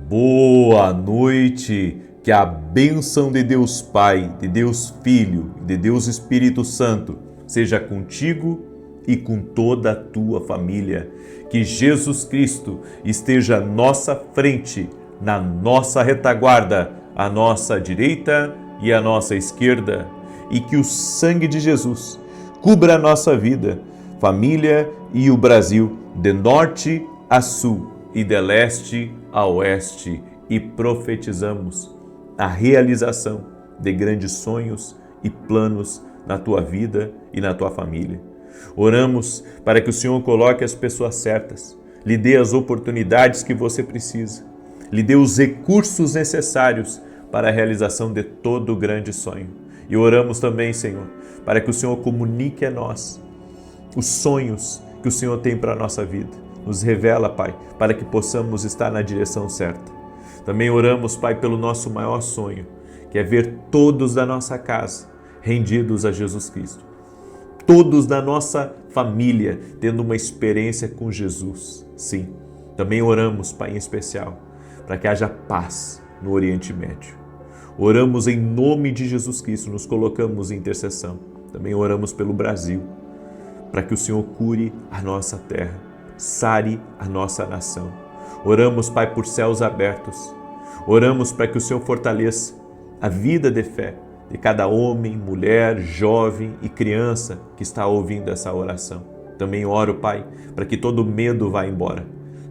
Boa noite, que a bênção de Deus Pai, de Deus Filho e de Deus Espírito Santo seja contigo e com toda a tua família. Que Jesus Cristo esteja à nossa frente, na nossa retaguarda, à nossa direita e à nossa esquerda. E que o sangue de Jesus cubra a nossa vida, família e o Brasil, de norte a sul e de leste a oeste, e profetizamos a realização de grandes sonhos e planos na tua vida e na tua família. Oramos para que o Senhor coloque as pessoas certas, lhe dê as oportunidades que você precisa, lhe dê os recursos necessários para a realização de todo o grande sonho. E oramos também, Senhor, para que o Senhor comunique a nós os sonhos que o Senhor tem para a nossa vida. Nos revela, Pai, para que possamos estar na direção certa. Também oramos, Pai, pelo nosso maior sonho, que é ver todos da nossa casa rendidos a Jesus Cristo. Todos da nossa família tendo uma experiência com Jesus. Sim, também oramos, Pai, em especial, para que haja paz no Oriente Médio. Oramos em nome de Jesus Cristo, nos colocamos em intercessão. Também oramos pelo Brasil, para que o Senhor cure a nossa terra, sare a nossa nação. Oramos, Pai, por céus abertos. Oramos para que o Senhor fortaleça a vida de fé de cada homem, mulher, jovem e criança que está ouvindo essa oração. Também oro, Pai, para que todo medo vá embora.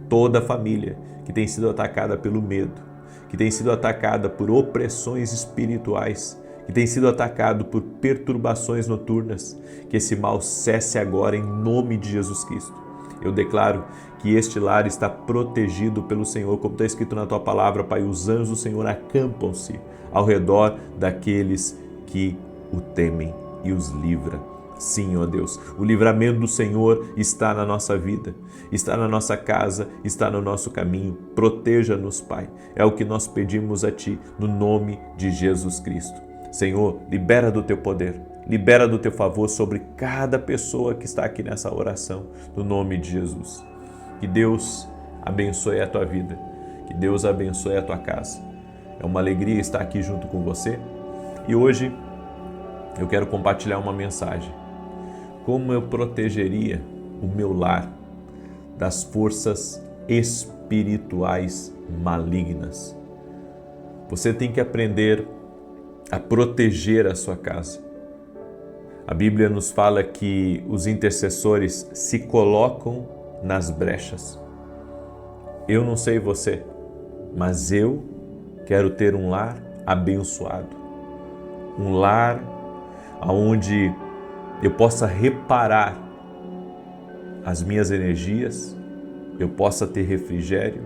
Toda a família que tem sido atacada pelo medo, que tem sido atacada por opressões espirituais, que tem sido atacado por perturbações noturnas, que esse mal cesse agora em nome de Jesus Cristo. Eu declaro que este lar está protegido pelo Senhor, como está escrito na tua palavra, Pai, os anjos do Senhor acampam-se ao redor daqueles que o temem e os livra. Sim, ó Deus, o livramento do Senhor está na nossa vida, está na nossa casa, está no nosso caminho. Proteja-nos, Pai. É o que nós pedimos a Ti, no nome de Jesus Cristo. Senhor, libera do Teu poder, libera do Teu favor sobre cada pessoa que está aqui nessa oração, no nome de Jesus. Que Deus abençoe a tua vida, que Deus abençoe a tua casa. É uma alegria estar aqui junto com você e hoje eu quero compartilhar uma mensagem. Como eu protegeria o meu lar das forças espirituais malignas? Você tem que aprender a proteger a sua casa. A Bíblia nos fala que os intercessores se colocam nas brechas. Eu não sei você, mas eu quero ter um lar abençoado. Um lar onde eu possa reparar as minhas energias, eu possa ter refrigério,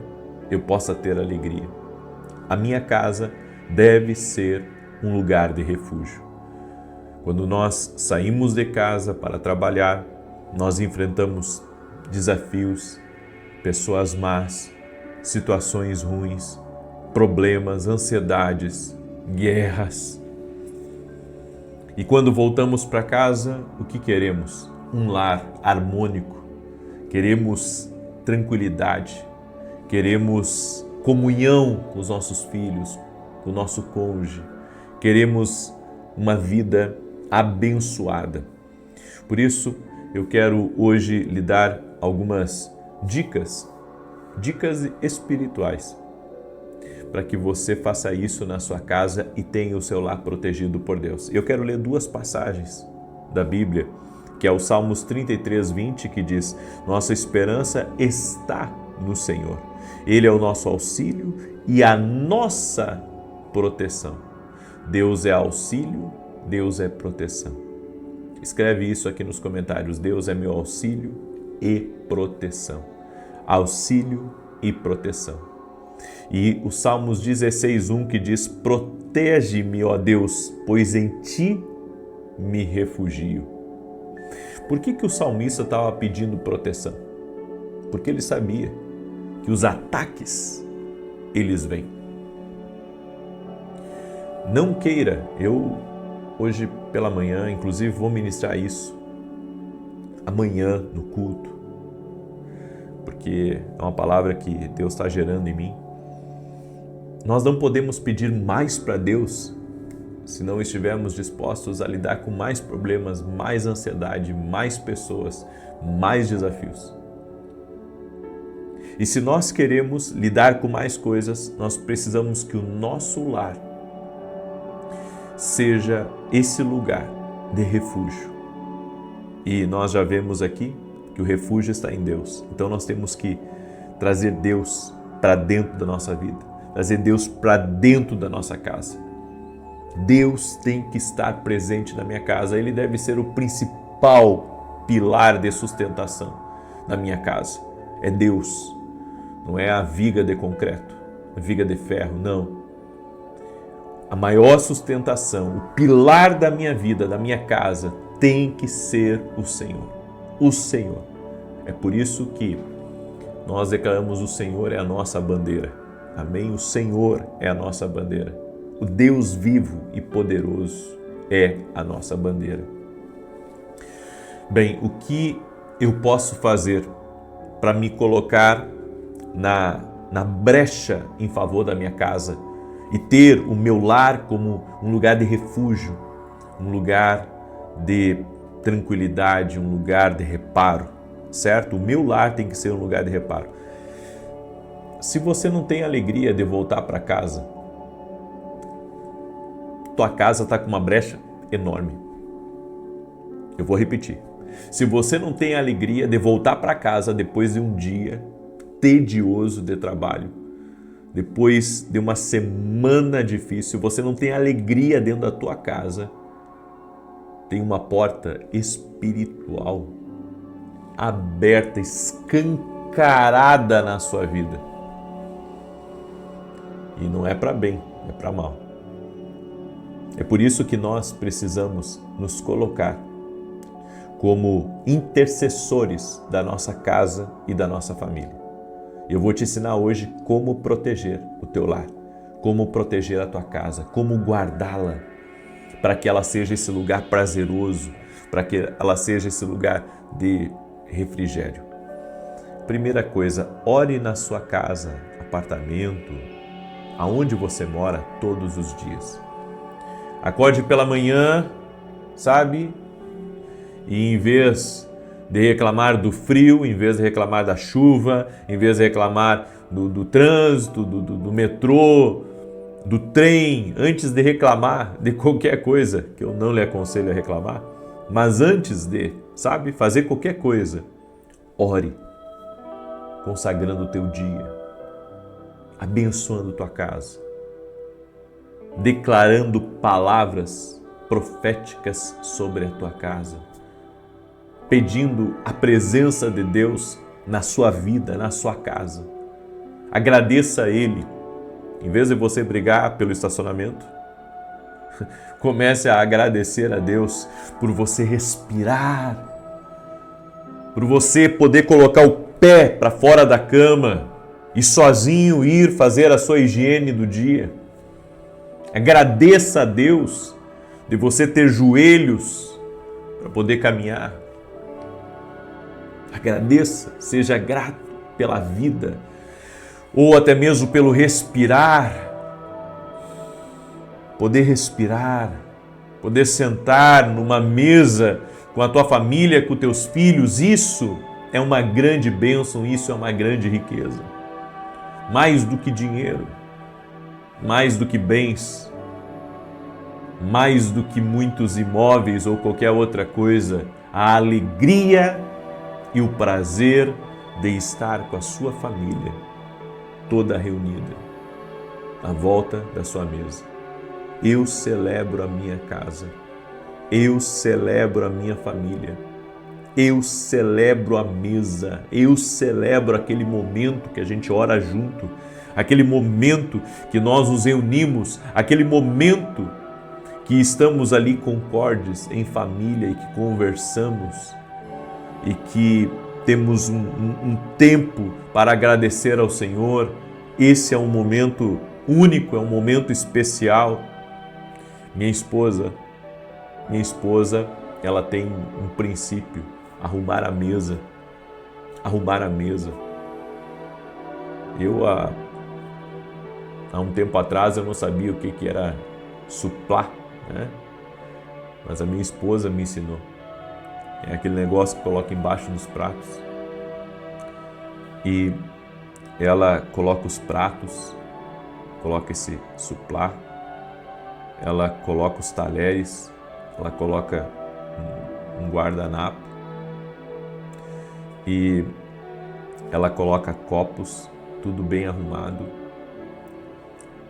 eu possa ter alegria. A minha casa deve ser um lugar de refúgio. Quando nós saímos de casa para trabalhar, nós enfrentamos desafios, pessoas más, situações ruins, problemas, ansiedades, guerras. E quando voltamos para casa, o que queremos? Um lar harmônico. Queremos tranquilidade, queremos comunhão com os nossos filhos, com o nosso cônjuge. Queremos uma vida abençoada. Por isso, eu quero hoje lhe dar algumas dicas espirituais, para que você faça isso na sua casa e tenha o seu lar protegido por Deus. Eu quero ler duas passagens da Bíblia, que é o Salmos 33:20, que diz: nossa esperança está no Senhor. Ele é o nosso auxílio e a nossa proteção. Deus é auxílio, Deus é proteção. Escreve isso aqui nos comentários. Deus é meu auxílio e proteção. Auxílio e proteção. E o Salmos 16:1 que diz: protege-me, ó Deus, pois em Ti me refugio. Por que o salmista estava pedindo proteção? Porque ele sabia que os ataques, eles vêm. Não queira, eu hoje pela manhã, inclusive vou ministrar isso amanhã no culto, porque é uma palavra que Deus está gerando em mim. Nós não podemos pedir mais para Deus se não estivermos dispostos a lidar com mais problemas, mais ansiedade, mais pessoas, mais desafios. E se nós queremos lidar com mais coisas, nós precisamos que o nosso lar seja esse lugar de refúgio. E nós já vemos aqui que o refúgio está em Deus. Então nós temos que trazer Deus para dentro da nossa vida, trazer Deus para dentro da nossa casa. Deus tem que estar presente na minha casa. Ele deve ser o principal pilar de sustentação na minha casa. É Deus, não é a viga de concreto, a viga de ferro, não. A maior sustentação, o pilar da minha vida, da minha casa, tem que ser o Senhor. O Senhor. É por isso que nós declaramos: o Senhor é a nossa bandeira. Amém? O Senhor é a nossa bandeira. O Deus vivo e poderoso é a nossa bandeira. Bem, o que eu posso fazer para me colocar na brecha em favor da minha casa e ter o meu lar como um lugar de refúgio, um lugar de tranquilidade, um lugar de reparo, certo? O meu lar tem que ser um lugar de reparo. Se você não tem alegria de voltar para casa, tua casa está com uma brecha enorme. Eu vou repetir. Se você não tem alegria de voltar para casa depois de um dia tedioso de trabalho, depois de uma semana difícil, você não tem alegria dentro da tua casa, tem uma porta espiritual aberta, escancarada na sua vida. E não é para bem, é para mal. É por isso que nós precisamos nos colocar como intercessores da nossa casa e da nossa família. Eu vou te ensinar hoje como proteger o teu lar, como proteger a tua casa, como guardá-la, para que ela seja esse lugar prazeroso, para que ela seja esse lugar de refrigério. Primeira coisa, ore na sua casa, apartamento, aonde você mora todos os dias. Acorde pela manhã, sabe? E em vez de reclamar do frio, em vez de reclamar da chuva, em vez de reclamar do trânsito, do metrô, do trem, antes de reclamar de qualquer coisa, que eu não lhe aconselho a reclamar, mas antes de, sabe, fazer qualquer coisa, ore, consagrando o teu dia, abençoando tua casa, declarando palavras proféticas sobre a tua casa, pedindo a presença de Deus na sua vida, na sua casa. Agradeça a Ele. Em vez de você brigar pelo estacionamento, comece a agradecer a Deus por você respirar, por você poder colocar o pé para fora da cama e sozinho ir fazer a sua higiene do dia. Agradeça a Deus de você ter joelhos para poder caminhar. Agradeça, seja grato pela vida, ou até mesmo pelo respirar. Poder respirar, poder sentar numa mesa com a tua família, com teus filhos, isso é uma grande bênção, isso é uma grande riqueza. Mais do que dinheiro, mais do que bens, mais do que muitos imóveis ou qualquer outra coisa, a alegria e o prazer de estar com a sua família, toda reunida, à volta da sua mesa. Eu celebro a minha casa, eu celebro a minha família, eu celebro a mesa, eu celebro aquele momento que a gente ora junto, aquele momento que nós nos reunimos, aquele momento que estamos ali concordes em família e que conversamos e que temos um tempo para agradecer ao Senhor. Esse é um momento único, é um momento especial. Minha esposa, ela tem um princípio: arrumar a mesa. Arrumar a mesa. Eu, há Há um tempo atrás eu não sabia o que era suplá, né? Mas a minha esposa me ensinou. É aquele negócio que coloca embaixo dos pratos. E ela coloca os pratos, coloca esse suplá, ela coloca os talheres, ela coloca um guardanapo e ela coloca copos, tudo bem arrumado.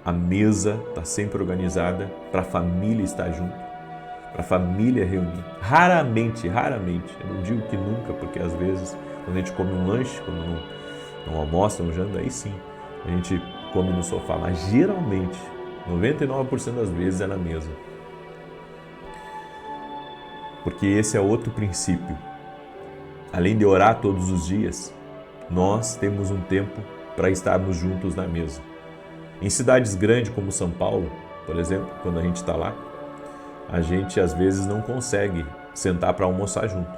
A mesa está sempre organizada para a família estar junto, para a família reunir. Raramente, eu não digo que nunca, porque às vezes quando a gente come um lanche, quando não almoça, não janta, aí sim, a gente come no sofá, mas geralmente, 99% das vezes é na mesa. Porque esse é outro princípio. Além de orar todos os dias, nós temos um tempo para estarmos juntos na mesa. Em cidades grandes como São Paulo, por exemplo, quando a gente está lá, a gente às vezes não consegue sentar para almoçar junto,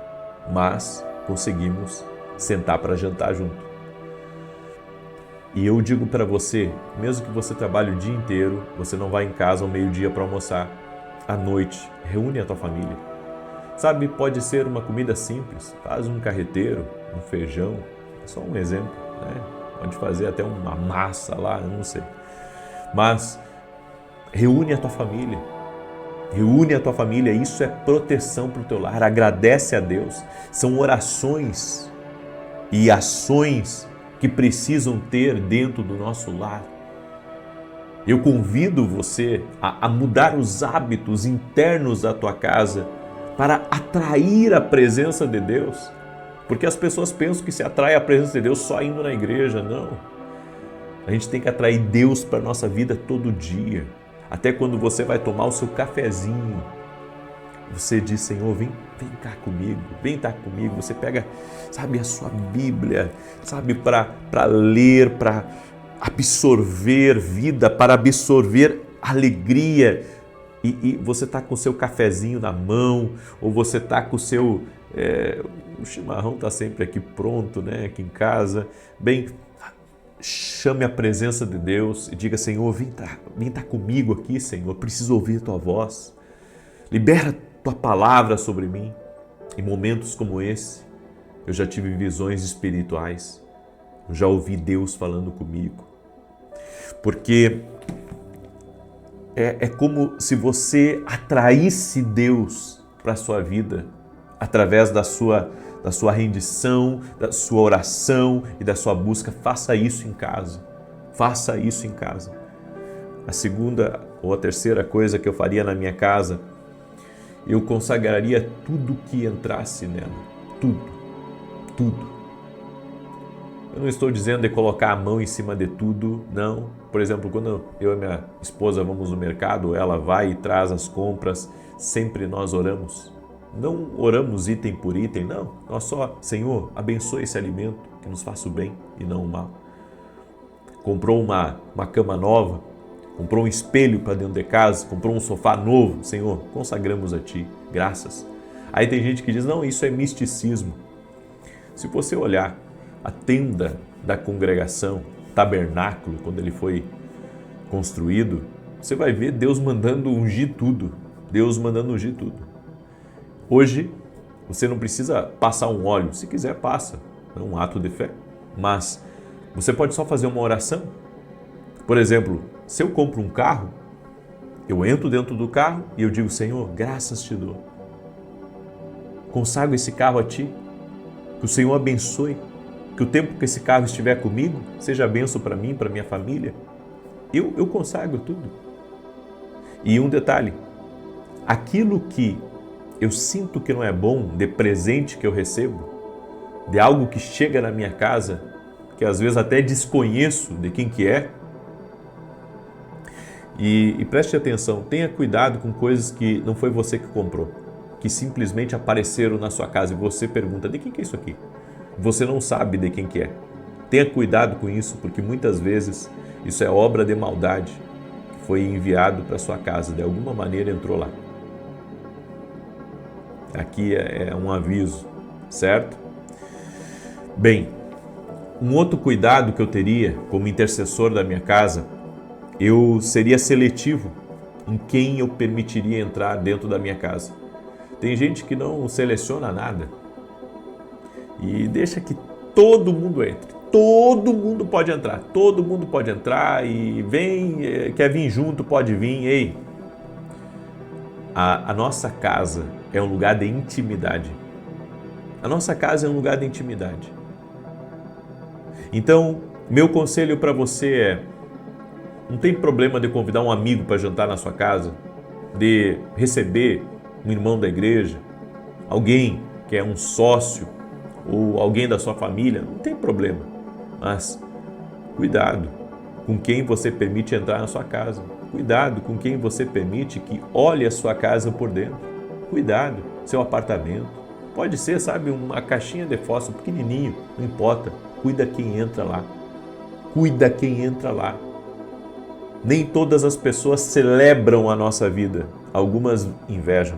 mas conseguimos sentar para jantar junto. E eu digo para você, mesmo que você trabalhe o dia inteiro, você não vai em casa ao meio-dia para almoçar, à noite, reúne a tua família. Sabe, pode ser uma comida simples, faz um carreteiro, um feijão, só um exemplo, né? Pode fazer até uma massa lá, não sei. Mas reúne a tua família. Reúne a tua família, isso é proteção para o teu lar, agradece a Deus. São orações e ações que precisam ter dentro do nosso lar. Eu convido você a mudar os hábitos internos da tua casa para atrair a presença de Deus. Porque as pessoas pensam que se atrai a presença de Deus só indo na igreja, não. A gente tem que atrair Deus para a nossa vida todo dia. Até quando você vai tomar o seu cafezinho, você diz, Senhor, vem cá comigo, vem estar comigo. Você pega, sabe, a sua Bíblia, sabe, para ler, para absorver vida, para absorver alegria. E você está com o seu cafezinho na mão, ou você está com o seu... o chimarrão está sempre aqui pronto, né, aqui em casa. Bem, chame a presença de Deus e diga, Senhor, vem tá comigo aqui, Senhor, preciso ouvir a tua voz. Libera tua palavra sobre mim. Em momentos como esse, eu já tive visões espirituais, eu já ouvi Deus falando comigo. Porque é como se você atraísse Deus para a sua vida através da sua rendição, da sua oração e da sua busca. Faça isso em casa. Faça isso em casa. A segunda ou a terceira coisa que eu faria na minha casa, eu consagraria tudo que entrasse nela. Tudo. Eu não estou dizendo de colocar a mão em cima de tudo, não. Por exemplo, quando eu e minha esposa vamos no mercado, ela vai e traz as compras, sempre nós oramos. Não oramos item por item, não. Nós só, Senhor, abençoe esse alimento, que nos faça o bem e não o mal. Comprou uma cama nova, comprou um espelho para dentro de casa, comprou um sofá novo, Senhor, consagramos a Ti, graças. Aí tem gente que diz, não, isso é misticismo. Se você olhar a tenda da congregação, tabernáculo, quando ele foi construído, você vai ver Deus mandando ungir tudo. Hoje, você não precisa passar um óleo, se quiser passa, é um ato de fé, mas você pode só fazer uma oração. Por exemplo, se eu compro um carro, eu entro dentro do carro e eu digo, Senhor, graças te dou. Consagro esse carro a Ti, que o Senhor abençoe, que o tempo que esse carro estiver comigo seja bênção para mim, para minha família. Eu consagro tudo. E um detalhe, aquilo que eu sinto que não é bom, de presente que eu recebo, de algo que chega na minha casa, que às vezes até desconheço de quem que é, e preste atenção, tenha cuidado com coisas que não foi você que comprou, que simplesmente apareceram na sua casa e você pergunta, de quem que é isso aqui? Você não sabe de quem que é. Tenha cuidado com isso, porque muitas vezes isso é obra de maldade, que foi enviado para sua casa, de alguma maneira entrou lá. Aqui é um aviso, certo? Bem, um outro cuidado que eu teria como intercessor da minha casa eu seria seletivo em quem eu permitiria entrar dentro da minha casa. Tem gente que não seleciona nada e deixa que todo mundo entre. Todo mundo pode entrar e vem, quer vir junto, pode vir. Ei, a nossa casa é um lugar de intimidade. A nossa casa é um lugar de intimidade. Então, meu conselho para você é: não tem problema de convidar um amigo para jantar na sua casa, de receber um irmão da igreja, alguém que é um sócio ou alguém da sua família, não tem problema. Mas cuidado com quem você permite entrar na sua casa. Cuidado com quem você permite que olhe a sua casa por dentro. Cuidado, seu apartamento. Pode ser, sabe, uma caixinha de fósforo pequenininho, não importa. Cuida quem entra lá. Cuida quem entra lá. Nem todas as pessoas celebram a nossa vida. Algumas invejam.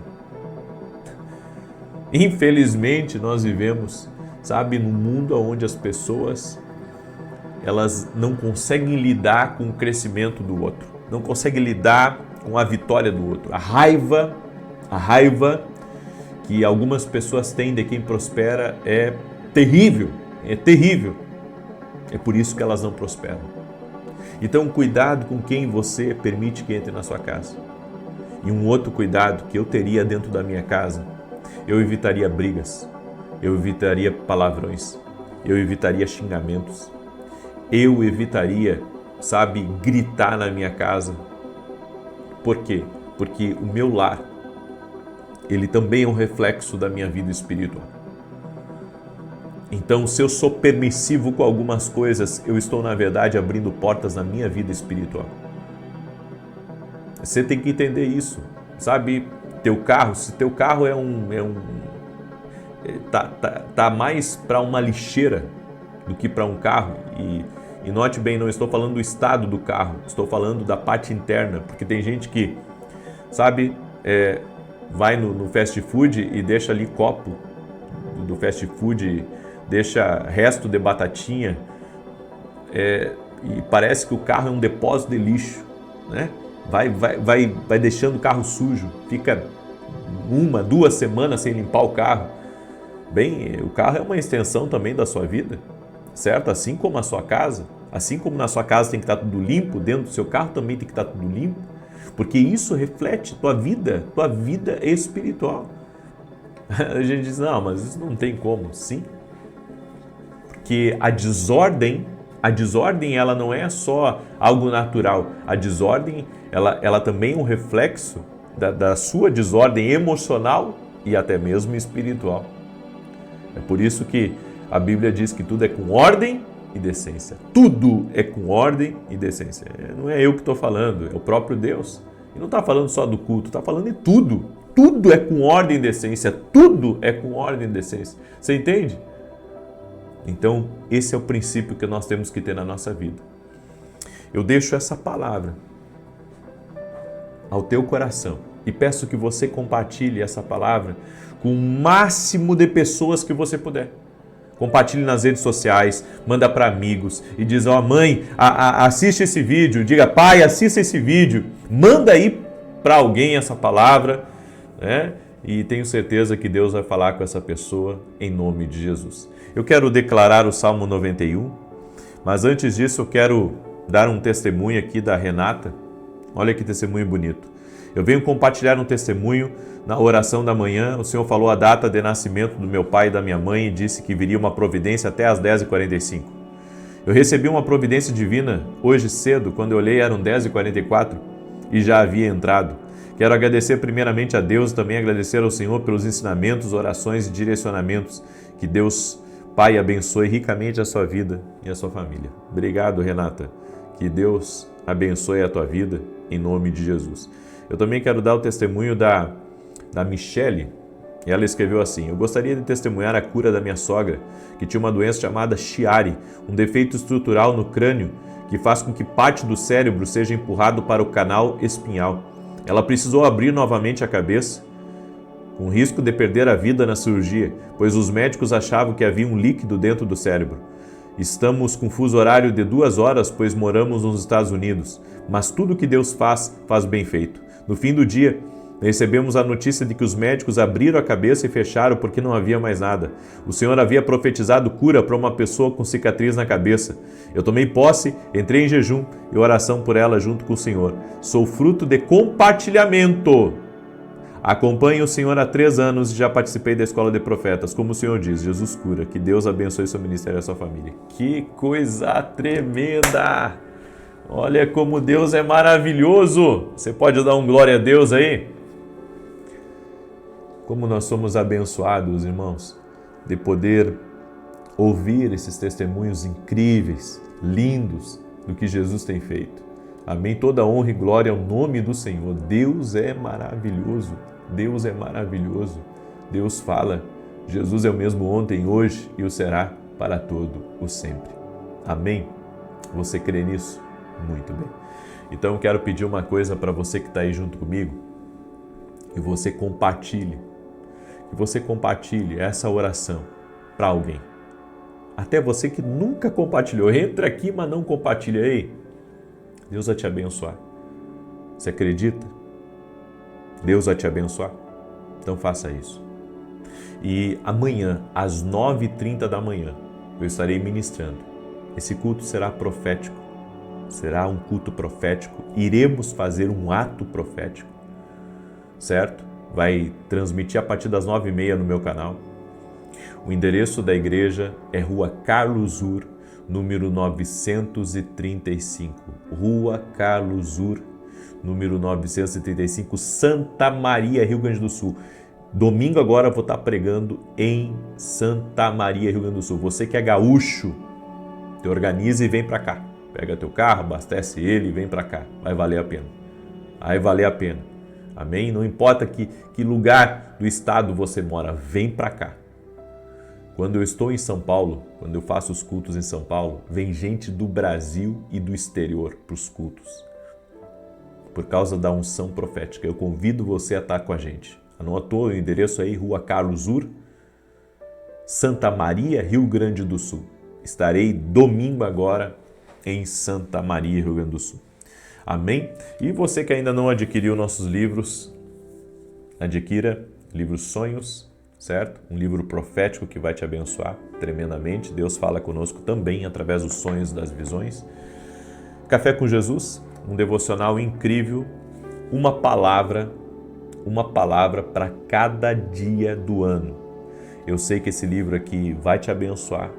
Infelizmente, nós vivemos, sabe, num mundo onde as pessoas, elas não conseguem lidar com o crescimento do outro. Não conseguem lidar com a vitória do outro. A raiva que algumas pessoas têm de quem prospera é terrível. É terrível. É por isso que elas não prosperam. Então, cuidado com quem você permite que entre na sua casa. E um outro cuidado que eu teria dentro da minha casa: eu evitaria brigas, eu evitaria palavrões, eu evitaria xingamentos, eu evitaria, sabe, gritar na minha casa. Por quê? Porque o meu lar, ele também é um reflexo da minha vida espiritual. Então, se eu sou permissivo com algumas coisas, eu estou, na verdade, abrindo portas na minha vida espiritual. Você tem que entender isso, sabe? Teu carro, se teu carro tá mais para uma lixeira do que para um carro, e note bem, não estou falando do estado do carro, estou falando da parte interna, porque tem gente que, sabe, vai no fast food e deixa ali copo do fast food, deixa resto de batatinha, e parece que o carro é um depósito de lixo, né? Vai deixando o carro sujo, fica 1, 2 semanas sem limpar o carro. Bem, o carro é uma extensão também da sua vida, certo? Assim como a sua casa, assim como na sua casa tem que estar tudo limpo, dentro do seu carro também tem que estar tudo limpo, porque isso reflete tua vida espiritual. A gente diz: não, mas isso não tem como. Sim, porque a desordem ela não é só algo natural. A desordem, ela também é um reflexo da sua desordem emocional e até mesmo espiritual. É por isso que a Bíblia diz que tudo é com ordem e decência. Tudo é com ordem e decência. Não é eu que estou falando, é o próprio Deus. E não está falando só do culto, está falando de tudo. Tudo é com ordem e decência. Tudo é com ordem e decência. Você entende? Então, esse é o princípio que nós temos que ter na nossa vida. Eu deixo essa palavra ao teu coração e peço que você compartilhe essa palavra com o máximo de pessoas que você puder. Compartilhe nas redes sociais, manda para amigos e diz: ó, mãe, assiste esse vídeo, diga: pai, assista esse vídeo. Manda aí para alguém essa palavra, né? E tenho certeza que Deus vai falar com essa pessoa em nome de Jesus. Eu quero declarar o Salmo 91, mas antes disso eu quero dar um testemunho aqui da Renata. Olha que testemunho bonito. Eu venho compartilhar um testemunho na oração da manhã. O Senhor falou a data de nascimento do meu pai e da minha mãe e disse que viria uma providência até às 10h45. Eu recebi uma providência divina hoje cedo, quando eu olhei eram 10h44 e já havia entrado. Quero agradecer primeiramente a Deus e também agradecer ao Senhor pelos ensinamentos, orações e direcionamentos. Que Deus, Pai, abençoe ricamente a sua vida e a sua família. Obrigado, Renata. Que Deus abençoe a tua vida em nome de Jesus. Eu também quero dar o testemunho da Michele. Ela escreveu assim: eu gostaria de testemunhar a cura da minha sogra, que tinha uma doença chamada Chiari, um defeito estrutural no crânio que faz com que parte do cérebro seja empurrado para o canal espinhal. Ela precisou abrir novamente a cabeça, com risco de perder a vida na cirurgia, pois os médicos achavam que havia um líquido dentro do cérebro. Estamos com fuso horário de 2 horas, pois moramos nos Estados Unidos. Mas tudo que Deus faz, faz bem feito. No fim do dia, recebemos a notícia de que os médicos abriram a cabeça e fecharam porque não havia mais nada. O Senhor havia profetizado cura para uma pessoa com cicatriz na cabeça. Eu tomei posse, entrei em jejum e oração por ela junto com o Senhor. Sou fruto de compartilhamento. Acompanho o Senhor há 3 anos e já participei da Escola de Profetas. Como o Senhor diz, Jesus cura. Que Deus abençoe seu ministério e a sua família. Que coisa tremenda! Olha como Deus é maravilhoso! Você pode dar um glória a Deus aí? Como nós somos abençoados, irmãos, de poder ouvir esses testemunhos incríveis, lindos, do que Jesus tem feito. Amém? Toda honra e glória ao nome do Senhor. Deus é maravilhoso. Deus é maravilhoso. Deus fala. Jesus é o mesmo ontem, hoje e o será para todo o sempre. Amém? Você crê nisso? Muito bem. Então eu quero pedir uma coisa para você que está aí junto comigo, que você compartilhe. Que você compartilhe essa oração para alguém. Até você que nunca compartilhou. Entra aqui, mas não compartilha aí. Deus vai te abençoar. Você acredita? Deus vai te abençoar? Então faça isso. E amanhã, às 9h30 da manhã, eu estarei ministrando. Esse culto será profético. Será um culto profético. Iremos fazer um ato profético. Certo? Vai transmitir a partir das 9h30 no meu canal. O endereço da igreja é Rua Carlos Ur, número 935. Rua Carlos Ur, número 935, Santa Maria, Rio Grande do Sul. Domingo agora eu vou estar pregando em Santa Maria, Rio Grande do Sul. Você que é gaúcho, te organiza e vem para cá. Pega teu carro, abastece ele e vem para cá. Vai valer a pena. Vai valer a pena. Amém? Não importa que lugar do estado você mora, vem para cá. Quando eu estou em São Paulo, quando eu faço os cultos em São Paulo, vem gente do Brasil e do exterior para os cultos. Por causa da unção profética. Eu convido você a estar com a gente. Anotou o endereço aí, Rua Carlos Ur, Santa Maria, Rio Grande do Sul. Estarei domingo agora em Santa Maria, Rio Grande do Sul. Amém? E você que ainda não adquiriu nossos livros, adquira livro Sonhos, certo? Um livro profético que vai te abençoar tremendamente. Deus fala conosco também através dos sonhos e das visões. Café com Jesus, um devocional incrível, uma palavra para cada dia do ano. Eu sei que esse livro aqui vai te abençoar,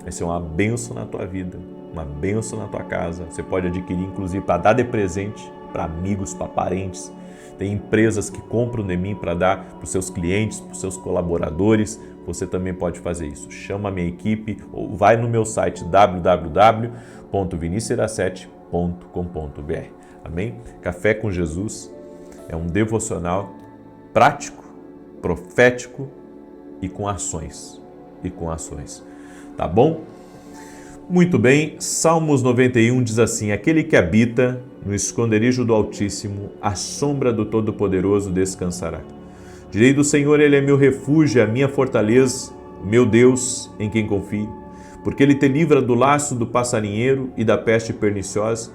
vai ser uma bênção na tua vida, uma bênção na tua casa. Você pode adquirir, inclusive, para dar de presente para amigos, para parentes. Tem empresas que compram de mim para dar para os seus clientes, para os seus colaboradores. Você também pode fazer isso. Chama a minha equipe ou vai no meu site www.vinicius07.com.br. Amém? Café com Jesus é um devocional prático, profético e com ações. Tá bom? Muito bem, Salmos 91 diz assim: aquele que habita no esconderijo do Altíssimo, à sombra do Todo-Poderoso descansará. Direi do Senhor, Ele é meu refúgio, a minha fortaleza, o meu Deus em quem confio. Porque Ele te livra do laço do passarinheiro e da peste perniciosa.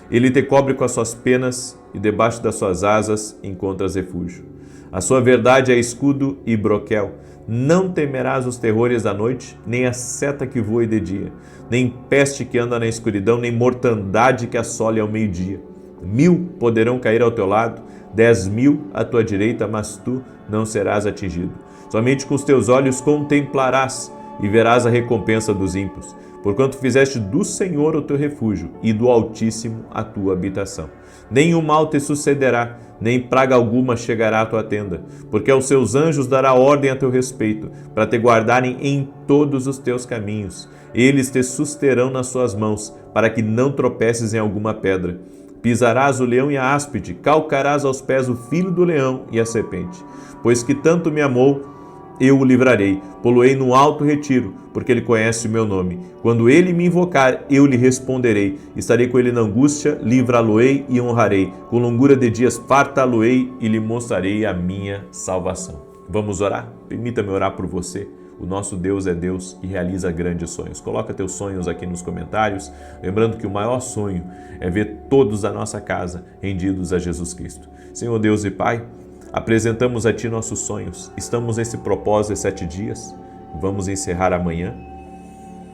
Ele te cobre com as suas penas e debaixo das suas asas encontras refúgio. A sua verdade é escudo e broquel. Não temerás os terrores da noite, nem a seta que voe de dia, nem peste que anda na escuridão, nem mortandade que assole ao meio-dia. 1000 poderão cair ao teu lado, 10.000 à tua direita, mas tu não serás atingido. Somente com os teus olhos contemplarás e verás a recompensa dos ímpios, porquanto fizeste do Senhor o teu refúgio e do Altíssimo a tua habitação. Nenhum mal te sucederá, nem praga alguma chegará à tua tenda, porque aos seus anjos dará ordem a teu respeito, para te guardarem em todos os teus caminhos. Eles te susterão nas suas mãos, para que não tropeces em alguma pedra. Pisarás o leão e a áspide, calcarás aos pés o filho do leão e a serpente. Pois que tanto me amou, eu o livrarei, pô-lo-ei no alto retiro, porque ele conhece o meu nome. Quando ele me invocar, eu lhe responderei. Estarei com ele na angústia, livrá-lo-ei e honrarei. Com longura de dias fartá-lo-ei e lhe mostrarei a minha salvação. Vamos orar? Permita-me orar por você. O nosso Deus é Deus que realiza grandes sonhos. Coloca teus sonhos aqui nos comentários, lembrando que o maior sonho é ver todos da nossa casa rendidos a Jesus Cristo. Senhor Deus e Pai, apresentamos a Ti nossos sonhos. Estamos nesse propósito de 7 dias. Vamos encerrar amanhã.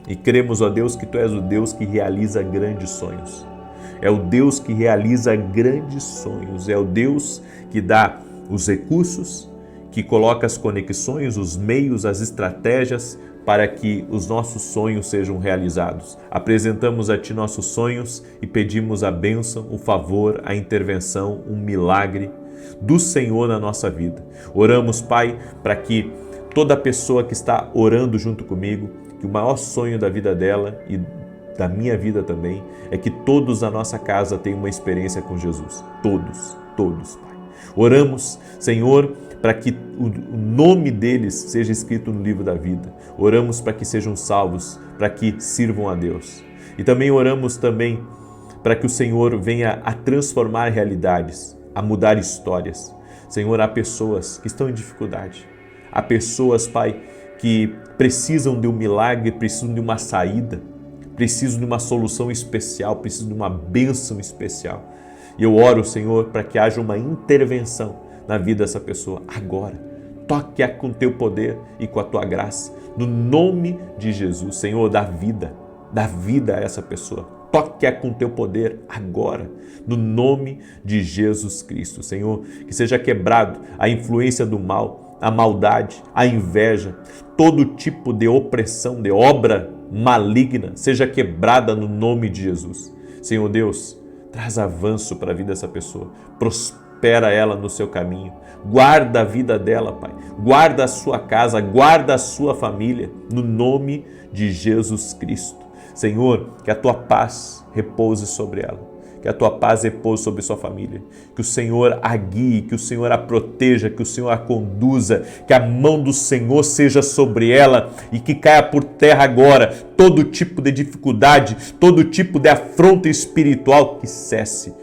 E cremos, ó Deus, que Tu és o Deus que realiza grandes sonhos. É o Deus que realiza grandes sonhos. É o Deus que dá os recursos, que coloca as conexões, os meios, as estratégias para que os nossos sonhos sejam realizados. Apresentamos a Ti nossos sonhos e pedimos a bênção, o favor, a intervenção, um milagre do Senhor na nossa vida. Oramos, Pai, para que toda pessoa que está orando junto comigo, que o maior sonho da vida dela e da minha vida também é que todos na nossa casa tenham uma experiência com Jesus. Todos, Pai. Oramos, Senhor, para que o nome deles seja escrito no livro da vida. Oramos para que sejam salvos, para que sirvam a Deus. E também oramos para que o Senhor venha a transformar realidades, a mudar histórias. Senhor, há pessoas que estão em dificuldade. Há pessoas, Pai, que precisam de um milagre, precisam de uma saída, precisam de uma solução especial, precisam de uma bênção especial. E eu oro, Senhor, para que haja uma intervenção na vida dessa pessoa agora. Toque-a com Teu poder e com a Tua graça. No nome de Jesus, Senhor, dá vida a essa pessoa. Toque-a com Teu poder agora, no nome de Jesus Cristo. Senhor, que seja quebrado a influência do mal, a maldade, a inveja, todo tipo de opressão, de obra maligna, seja quebrada no nome de Jesus. Senhor Deus, traz avanço para a vida dessa pessoa. Prospera ela no seu caminho. Guarda a vida dela, Pai. Guarda a sua casa, guarda a sua família, no nome de Jesus Cristo. Senhor, que a Tua paz repouse sobre ela. Que a Tua paz repouse sobre sua família. Que o Senhor a guie, que o Senhor a proteja, que o Senhor a conduza. Que a mão do Senhor seja sobre ela e que caia por terra agora todo tipo de dificuldade, todo tipo de afronta espiritual, que cesse.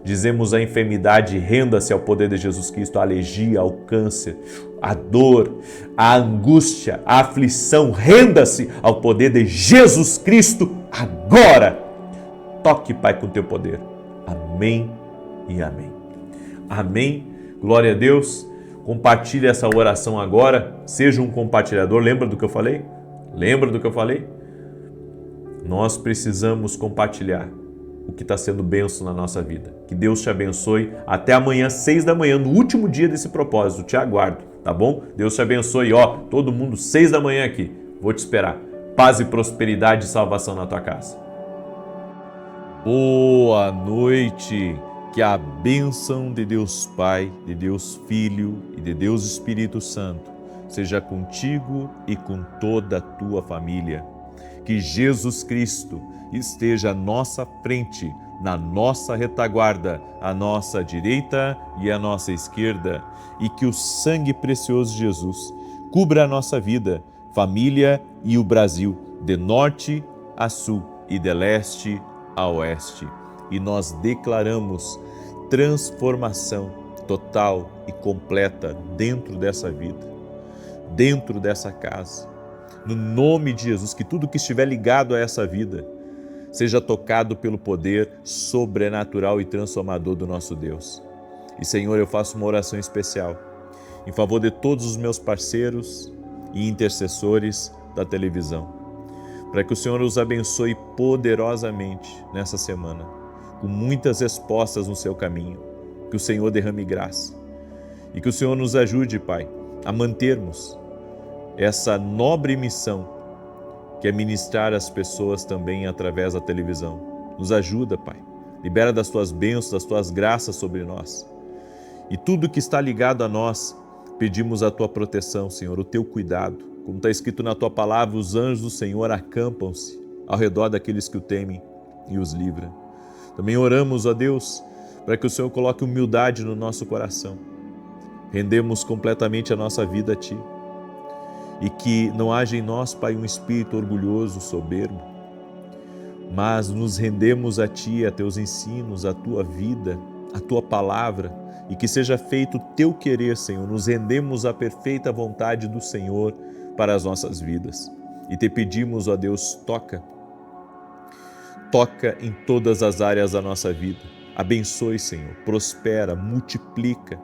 Dizemos a enfermidade, renda-se ao poder de Jesus Cristo, a alergia, ao câncer, a dor, a angústia, a aflição, renda-se ao poder de Jesus Cristo agora. Toque, Pai, com Teu poder. Amém e amém. Amém. Glória a Deus. Compartilhe essa oração agora. Seja um compartilhador. Lembra do que eu falei? Nós precisamos compartilhar o que está sendo bênção na nossa vida. Que Deus te abençoe. Até amanhã, 6 da manhã, no último dia desse propósito. Te aguardo, tá bom? Deus te abençoe. Todo mundo, 6 da manhã aqui. Vou te esperar. Paz e prosperidade e salvação na tua casa. Boa noite. Que a bênção de Deus Pai, de Deus Filho e de Deus Espírito Santo seja contigo e com toda a tua família. Que Jesus Cristo esteja à nossa frente, na nossa retaguarda, à nossa direita e à nossa esquerda, e que o sangue precioso de Jesus cubra a nossa vida, família e o Brasil, de norte a sul e de leste a oeste. E nós declaramos transformação total e completa dentro dessa vida, dentro dessa casa. No nome de Jesus, que tudo que estiver ligado a essa vida seja tocado pelo poder sobrenatural e transformador do nosso Deus. E, Senhor, eu faço uma oração especial em favor de todos os meus parceiros e intercessores da televisão, para que o Senhor os abençoe poderosamente nessa semana, com muitas respostas no seu caminho, que o Senhor derrame graça e que o Senhor nos ajude, Pai, a mantermos essa nobre missão que é ministrar as pessoas também através da televisão. Nos ajuda, Pai. Libera das Tuas bênçãos, das Tuas graças sobre nós. E tudo que está ligado a nós, pedimos a Tua proteção, Senhor, o Teu cuidado. Como está escrito na Tua palavra, os anjos do Senhor acampam-se ao redor daqueles que o temem e os livra. Também oramos, ó Deus, para que o Senhor coloque humildade no nosso coração. Rendemos completamente a nossa vida a Ti. E que não haja em nós, Pai, um espírito orgulhoso, soberbo, mas nos rendemos a Ti, a Teus ensinos, a Tua vida, a Tua palavra, e que seja feito o Teu querer, Senhor. Nos rendemos à perfeita vontade do Senhor para as nossas vidas. E te pedimos, ó Deus, toca em todas as áreas da nossa vida. Abençoe, Senhor, prospera, multiplica,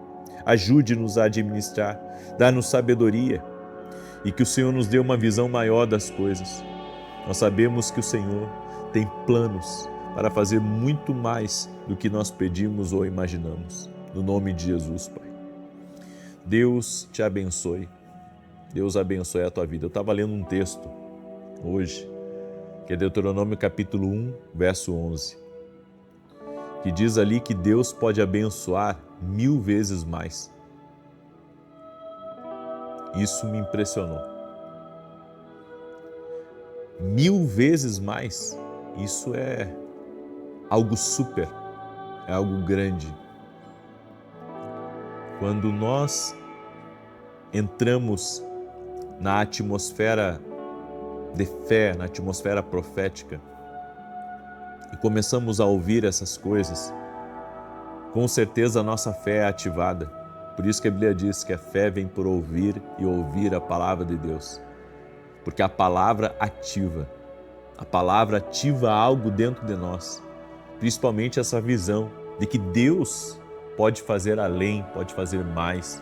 ajude-nos a administrar, dá-nos sabedoria e que o Senhor nos dê uma visão maior das coisas. Nós sabemos que o Senhor tem planos para fazer muito mais do que nós pedimos ou imaginamos. No nome de Jesus, Pai. Deus te abençoe. Deus abençoe a tua vida. Eu estava lendo um texto hoje, que é Deuteronômio capítulo 1, verso 11, que diz ali que Deus pode abençoar 1000 vezes mais. Isso me impressionou. 1000 vezes mais, isso é algo super, é algo grande. Quando nós entramos na atmosfera de fé, na atmosfera profética, e começamos a ouvir essas coisas, com certeza a nossa fé é ativada. Por isso que a Bíblia diz que a fé vem por ouvir e ouvir a palavra de Deus. Porque a palavra ativa algo dentro de nós, principalmente essa visão de que Deus pode fazer além, pode fazer mais,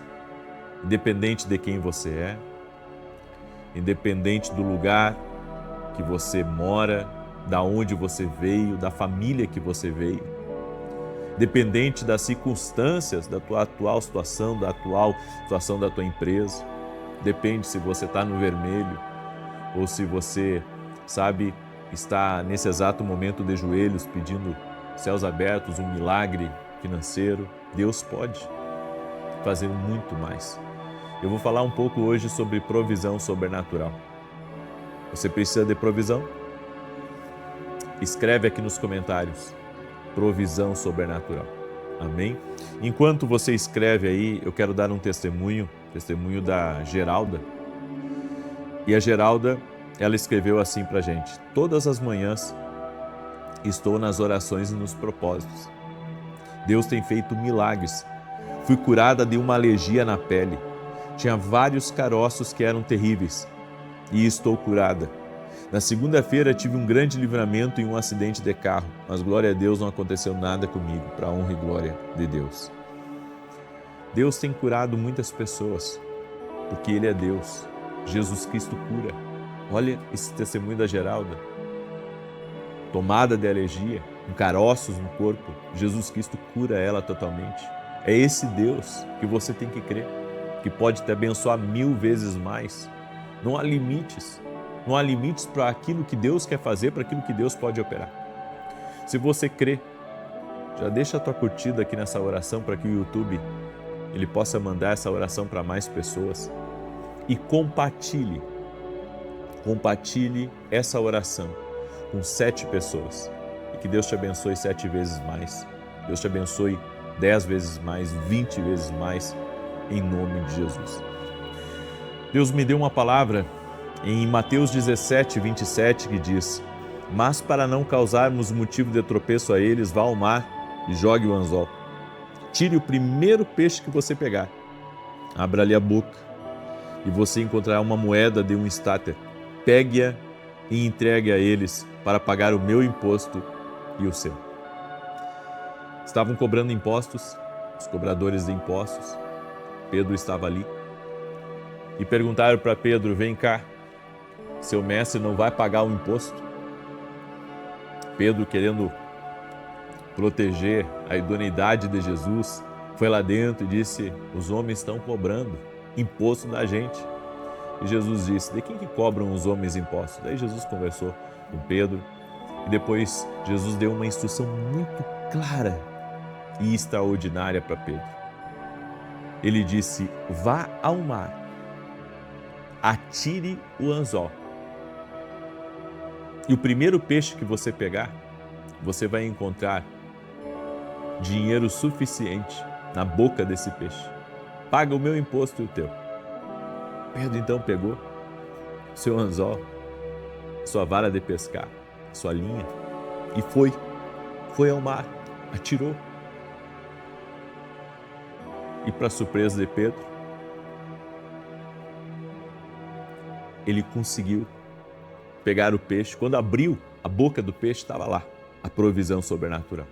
independente de quem você é, independente do lugar que você mora, da onde você veio, da família que você veio, dependente das circunstâncias da tua atual situação, da atual situação da tua empresa, depende se você está no vermelho ou se você, sabe, está nesse exato momento de joelhos pedindo céus abertos, um milagre financeiro. Deus pode fazer muito mais. Eu vou falar um pouco hoje sobre provisão sobrenatural. Você precisa de provisão? Escreve aqui nos comentários, provisão sobrenatural. Amém? Enquanto você escreve aí, eu quero dar um testemunho da Geralda. E a Geralda, ela escreveu assim pra gente: todas as manhãs estou nas orações e nos propósitos. Deus tem feito milagres. Fui curada de uma alergia na pele. Tinha vários caroços que eram terríveis. E estou curada. Na segunda-feira tive um grande livramento em um acidente de carro, mas glória a Deus não aconteceu nada comigo, para a honra e glória de Deus. Deus tem curado muitas pessoas, porque Ele é Deus. Jesus Cristo cura. Olha esse testemunho da Geralda. Tomada de alergia, com caroços no corpo, Jesus Cristo cura ela totalmente. É esse Deus que você tem que crer, que pode te abençoar 1000 vezes mais. Não há limites. Não há limites para aquilo que Deus quer fazer, para aquilo que Deus pode operar. Se você crê, já deixa a tua curtida aqui nessa oração para que o YouTube ele possa mandar essa oração para mais pessoas. E compartilhe essa oração com 7 pessoas. E que Deus te abençoe 7 vezes mais. Deus te abençoe 10 vezes mais, 20 vezes mais, em nome de Jesus. Deus me deu uma palavra em Mateus 17, 27, que diz: mas para não causarmos motivo de tropeço a eles, vá ao mar e jogue o anzol. Tire o primeiro peixe que você pegar. Abra-lhe a boca e você encontrará uma moeda de um estáter. Pegue-a e entregue a eles para pagar o meu imposto e o seu. Estavam cobrando impostos, os cobradores de impostos. Pedro estava ali. E perguntaram para Pedro: vem cá, seu mestre não vai pagar o imposto? Pedro, querendo proteger a idoneidade de Jesus, foi lá dentro e disse: os homens estão cobrando imposto da gente. E Jesus disse: de quem que cobram os homens impostos? Daí Jesus conversou com Pedro e depois Jesus deu uma instrução muito clara e extraordinária para Pedro. Ele disse: vá ao mar, atire o anzol. E o primeiro peixe que você pegar, você vai encontrar dinheiro suficiente na boca desse peixe. Paga o meu imposto e o teu. Pedro então pegou seu anzol, sua vara de pescar, sua linha e foi ao mar, atirou. E para surpresa de Pedro, ele conseguiu pegar o peixe. Quando abriu a boca do peixe, estava lá a provisão sobrenatural.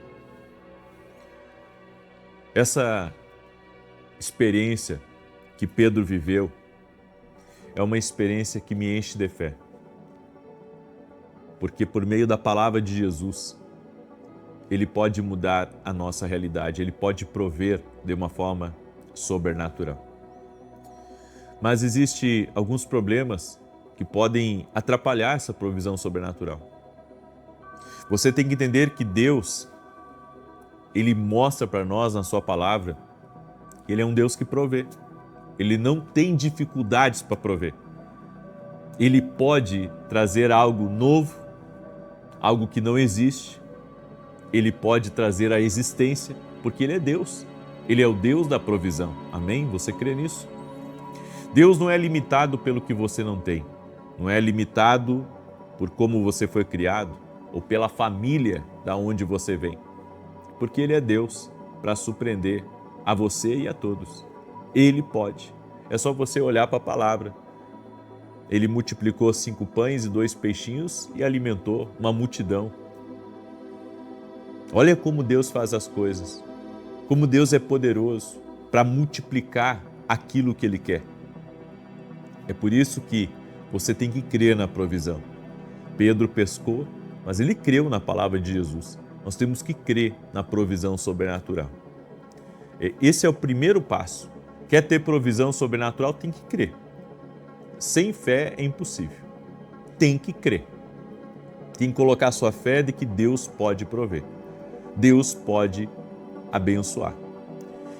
Essa experiência que Pedro viveu é uma experiência que me enche de fé. Porque por meio da palavra de Jesus, Ele pode mudar a nossa realidade, Ele pode prover de uma forma sobrenatural. Mas existem alguns problemas que podem atrapalhar essa provisão sobrenatural. Você tem que entender que Deus, Ele mostra para nós na sua palavra que Ele é um Deus que provê. Ele não tem dificuldades para prover. Ele pode trazer algo novo, algo que não existe. Ele pode trazer a existência, porque Ele é Deus. Ele é o Deus da provisão. Amém? Você crê nisso? Deus não é limitado pelo que você não tem. Não é limitado por como você foi criado ou pela família da onde você vem. Porque Ele é Deus para surpreender a você e a todos. Ele pode. É só você olhar para a palavra. Ele multiplicou 5 pães e 2 peixinhos e alimentou uma multidão. Olha como Deus faz as coisas. Como Deus é poderoso para multiplicar aquilo que Ele quer. É por isso que você tem que crer na provisão. Pedro pescou, mas ele creu na palavra de Jesus. Nós temos que crer na provisão sobrenatural. Esse é o primeiro passo. Quer ter provisão sobrenatural, tem que crer. Sem fé é impossível. Tem que crer. Tem que colocar sua fé de que Deus pode prover. Deus pode abençoar.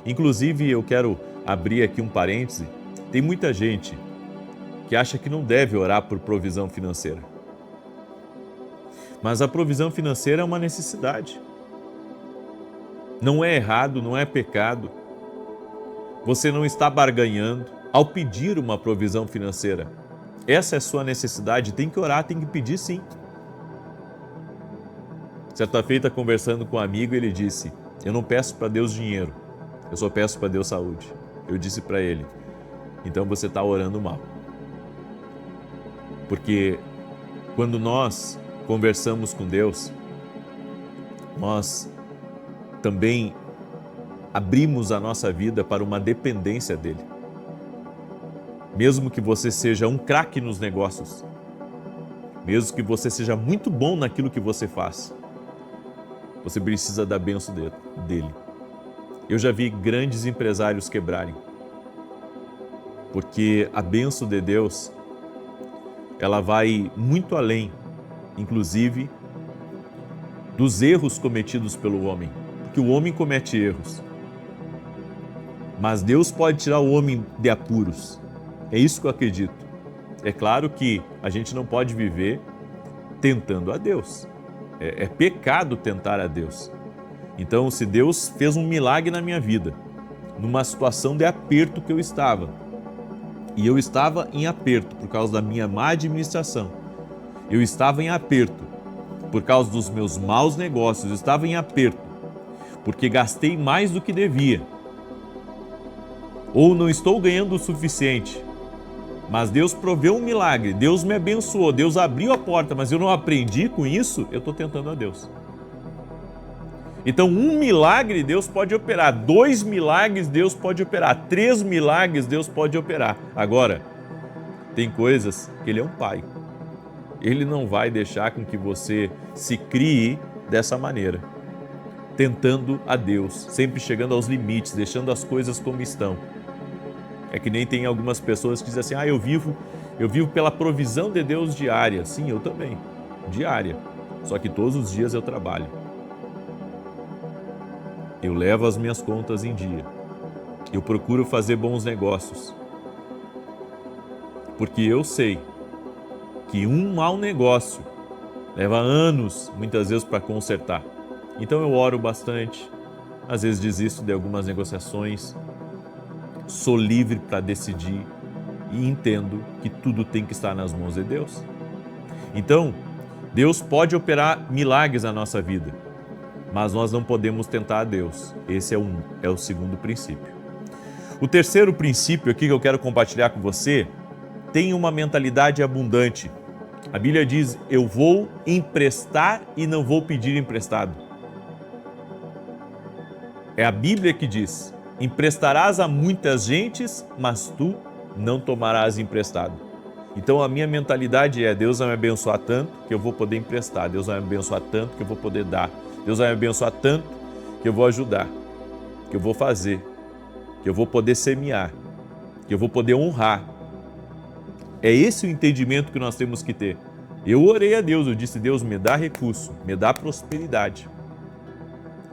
Inclusive, eu quero abrir aqui um parêntese. Tem muita gente que acha que não deve orar por provisão financeira. Mas a provisão financeira é uma necessidade. Não é errado, não é pecado. Você não está barganhando ao pedir uma provisão financeira. Essa é a sua necessidade, tem que orar, tem que pedir sim. Certa feita, conversando com um amigo, ele disse: eu não peço para Deus dinheiro, eu só peço para Deus saúde. Eu disse para ele: então você está orando mal. Porque quando nós conversamos com Deus, nós também abrimos a nossa vida para uma dependência dEle. Mesmo que você seja um craque nos negócios, mesmo que você seja muito bom naquilo que você faz, você precisa da bênção dEle. Eu já vi grandes empresários quebrarem, porque a bênção de Deus, ela vai muito além, inclusive, dos erros cometidos pelo homem, porque o homem comete erros. Mas Deus pode tirar o homem de apuros. É isso que eu acredito. É claro que a gente não pode viver tentando a Deus. É pecado tentar a Deus. Então, se Deus fez um milagre na minha vida, numa situação de aperto que eu estava, e eu estava em aperto por causa da minha má administração, eu estava em aperto por causa dos meus maus negócios, eu estava em aperto porque gastei mais do que devia, ou não estou ganhando o suficiente, mas Deus proveu um milagre, Deus me abençoou, Deus abriu a porta, mas eu não aprendi com isso, eu estou tentando a Deus. Então, 1 milagre Deus pode operar, 2 milagres Deus pode operar, 3 milagres Deus pode operar. Agora, tem coisas que Ele é um pai. Ele não vai deixar com que você se crie dessa maneira, tentando a Deus, sempre chegando aos limites, deixando as coisas como estão. É que nem tem algumas pessoas que dizem assim: eu vivo pela provisão de Deus diária. Sim, eu também, diária. Só que todos os dias eu trabalho. Eu levo as minhas contas em dia. Eu procuro fazer bons negócios. Porque eu sei que um mau negócio leva anos, muitas vezes, para consertar. Então eu oro bastante, às vezes desisto de algumas negociações, sou livre para decidir e entendo que tudo tem que estar nas mãos de Deus. Então, Deus pode operar milagres na nossa vida, mas nós não podemos tentar a Deus. Esse é o segundo princípio. O terceiro princípio aqui que eu quero compartilhar com você tenha uma mentalidade abundante. A Bíblia diz, eu vou emprestar e não vou pedir emprestado. É a Bíblia que diz, emprestarás a muitas gentes, mas tu não tomarás emprestado. Então a minha mentalidade é, Deus vai me abençoar tanto que eu vou poder emprestar, Deus vai me abençoar tanto que eu vou poder dar, Deus vai me abençoar tanto que eu vou ajudar, que eu vou fazer, que eu vou poder semear, que eu vou poder honrar. É esse o entendimento que nós temos que ter. Eu orei a Deus, eu disse, Deus, me dá recurso, me dá prosperidade.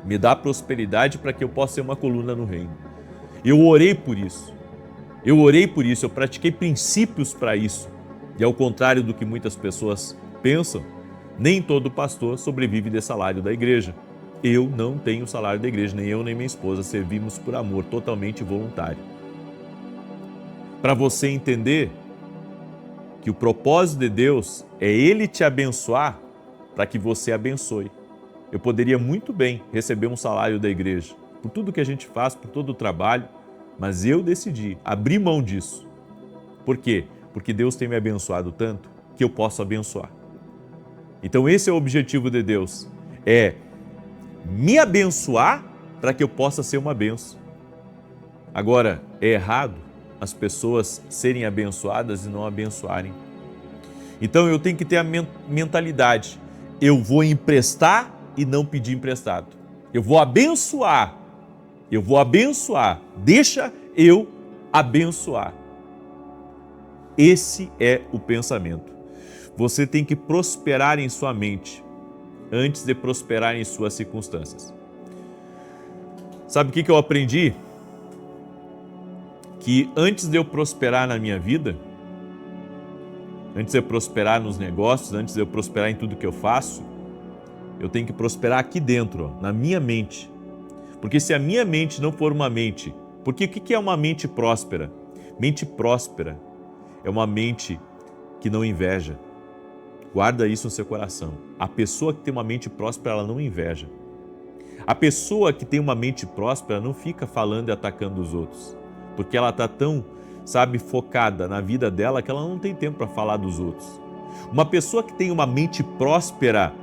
Me dá prosperidade para que eu possa ser uma coluna no reino. Eu orei por isso. Eu pratiquei princípios para isso. E ao contrário do que muitas pessoas pensam, nem todo pastor sobrevive de salário da igreja. Eu não tenho salário da igreja, nem eu nem minha esposa servimos por amor, totalmente voluntário. Para você entender que o propósito de Deus é Ele te abençoar para que você abençoe. Eu poderia muito bem receber um salário da igreja, por tudo que a gente faz, por todo o trabalho, mas eu decidi abrir mão disso. Por quê? Porque Deus tem me abençoado tanto que eu posso abençoar. Então esse é o objetivo de Deus, é me abençoar para que eu possa ser uma bênção. Agora, é errado as pessoas serem abençoadas e não abençoarem. Então eu tenho que ter a mentalidade, eu vou emprestar e não pedir emprestado. Eu vou abençoar, deixa eu abençoar. Esse é o pensamento. Você tem que prosperar em sua mente antes de prosperar em suas circunstâncias. Sabe o que eu aprendi? Que antes de eu prosperar na minha vida, antes de eu prosperar nos negócios, antes de eu prosperar em tudo que eu faço, eu tenho que prosperar aqui dentro, na minha mente. Porque se a minha mente não for uma mente... Porque o que é uma mente próspera? Mente próspera é uma mente que não inveja. Guarda isso no seu coração. A pessoa que tem uma mente próspera, ela não inveja. A pessoa que tem uma mente próspera não fica falando e atacando os outros. Porque ela está tão, focada na vida dela que ela não tem tempo para falar dos outros. Uma pessoa que tem uma mente próspera,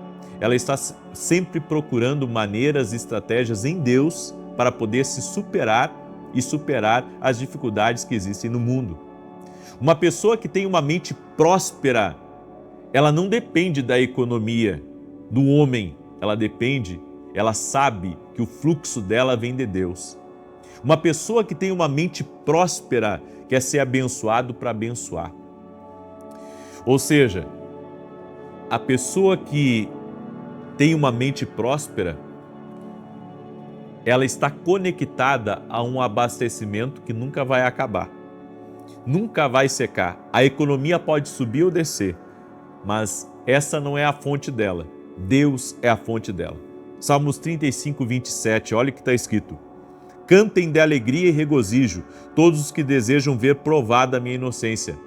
ela está sempre procurando maneiras e estratégias em Deus para poder se superar e superar as dificuldades que existem no mundo. Uma pessoa que tem uma mente próspera, ela não depende da economia, do homem, ela sabe que o fluxo dela vem de Deus. Uma pessoa que tem uma mente próspera quer ser abençoado para abençoar. Ou seja, a pessoa que tem uma mente próspera, ela está conectada a um abastecimento que nunca vai acabar, nunca vai secar. A economia pode subir ou descer, mas essa não é a fonte dela. Deus é a fonte dela. Salmos 35, 27, olha o que está escrito. Cantem de alegria e regozijo todos os que desejam ver provada a minha inocência.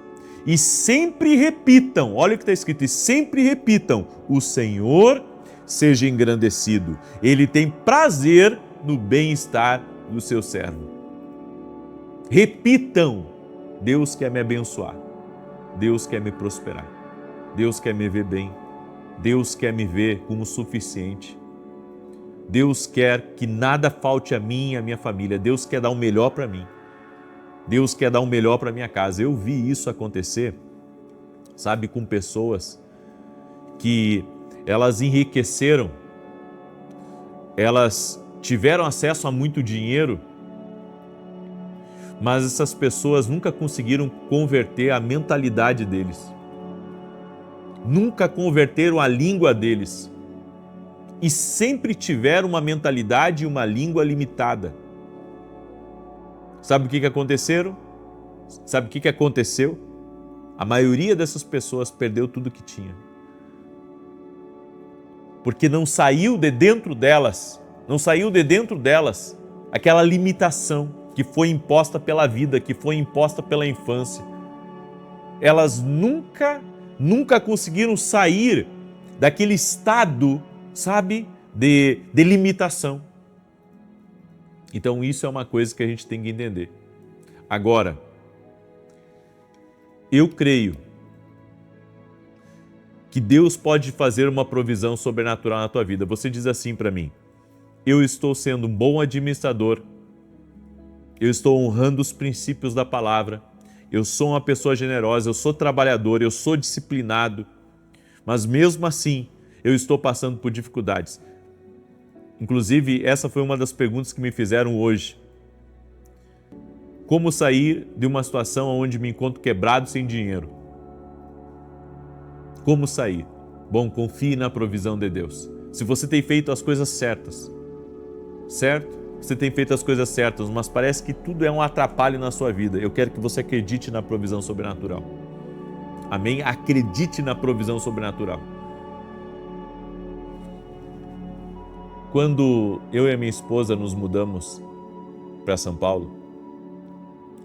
E sempre repitam, olha o que está escrito, e sempre repitam, o Senhor seja engrandecido. Ele tem prazer no bem-estar do seu servo. Repitam, Deus quer me abençoar, Deus quer me prosperar, Deus quer me ver bem, Deus quer me ver como suficiente. Deus quer que nada falte a mim e a minha família. Deus quer dar o melhor para mim. Deus quer dar o melhor para minha casa. Eu vi isso acontecer, com pessoas que elas enriqueceram, elas tiveram acesso a muito dinheiro, mas essas pessoas nunca conseguiram converter a mentalidade deles. Nunca converteram a língua deles. E sempre tiveram uma mentalidade e uma língua limitada. Sabe o que aconteceu? A maioria dessas pessoas perdeu tudo que tinha. Porque não saiu de dentro delas aquela limitação que foi imposta pela vida, que foi imposta pela infância. Elas nunca conseguiram sair daquele estado de limitação. Então isso é uma coisa que a gente tem que entender. Agora, Eu creio que Deus pode fazer uma provisão sobrenatural na tua vida. Você diz assim para mim: eu estou sendo um bom administrador, eu estou honrando os princípios da palavra, eu sou uma pessoa generosa, eu sou trabalhador, eu sou disciplinado, mas mesmo assim eu estou passando por dificuldades. Inclusive, essa foi uma das perguntas que me fizeram hoje. Como sair de uma situação onde me encontro quebrado sem dinheiro? Como sair? Bom, confie na provisão de Deus. Se você tem feito as coisas certas, certo? Você tem feito as coisas certas, mas parece que tudo é um atrapalho na sua vida. Eu quero que você acredite na provisão sobrenatural. Amém? Acredite na provisão sobrenatural. Quando eu e a minha esposa nos mudamos para São Paulo,